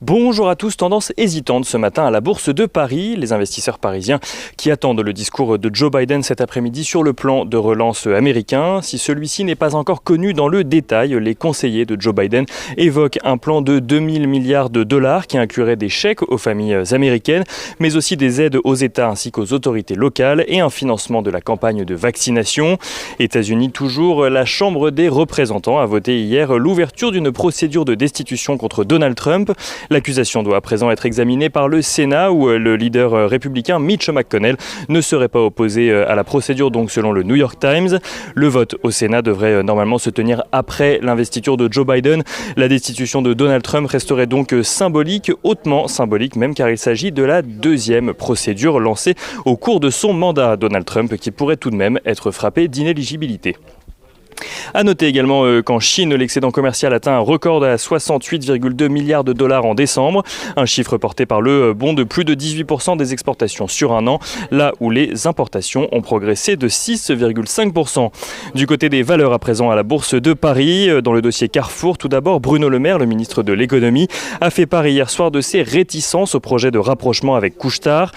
Bonjour à tous, tendance hésitante ce matin à la Bourse de Paris. Les investisseurs parisiens qui attendent le discours de Joe Biden cet après-midi sur le plan de relance américain. Si celui-ci n'est pas encore connu dans le détail, les conseillers de Joe Biden évoquent un plan de 2000 milliards de dollars qui inclurait des chèques aux familles américaines, mais aussi des aides aux États ainsi qu'aux autorités locales et un financement de la campagne de vaccination. États-Unis toujours, la Chambre des représentants a voté hier l'ouverture d'une procédure de destitution contre Donald Trump. L'accusation doit à présent être examinée par le Sénat où le leader républicain Mitch McConnell ne serait pas opposé à la procédure, donc selon le New York Times. Le vote au Sénat devrait normalement se tenir après l'investiture de Joe Biden. La destitution de Donald Trump resterait donc symbolique, hautement symbolique même, car il s'agit de la deuxième procédure lancée au cours de son mandat. Donald Trump qui pourrait tout de même être frappé d'inéligibilité. A noter également qu'en Chine, l'excédent commercial atteint un record à 68,2 milliards de dollars en décembre, un chiffre porté par le bond de plus de 18% des exportations sur un an, là où les importations ont progressé de 6,5%. Du côté des valeurs à présent à la Bourse de Paris, dans le dossier Carrefour, tout d'abord Bruno Le Maire, le ministre de l'économie, a fait part hier soir de ses réticences au projet de rapprochement avec Couche-Tard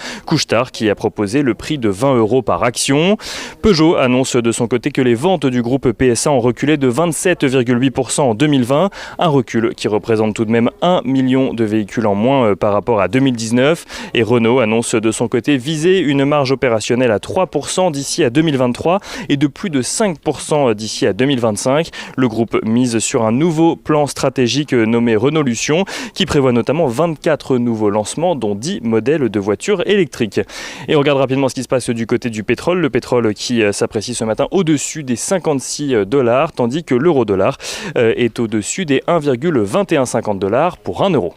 qui a proposé le prix de 20 € par action. Peugeot annonce de son côté que les ventes du groupe PSA ont reculé de 27,8% en 2020, un recul qui représente tout de même 1 million de véhicules en moins par rapport à 2019. Et Renault annonce de son côté viser une marge opérationnelle à 3% d'ici à 2023 et de plus de 5% d'ici à 2025. Le groupe mise sur un nouveau plan stratégique nommé Renaulution qui prévoit notamment 24 nouveaux lancements dont 10 modèles de voitures électriques. Et on regarde rapidement ce qui se passe du côté du pétrole. Le pétrole qui s'apprécie ce matin au-dessus des 56 $, tandis que l'euro-dollar est au-dessus des 1,2150 $ pour 1 euro.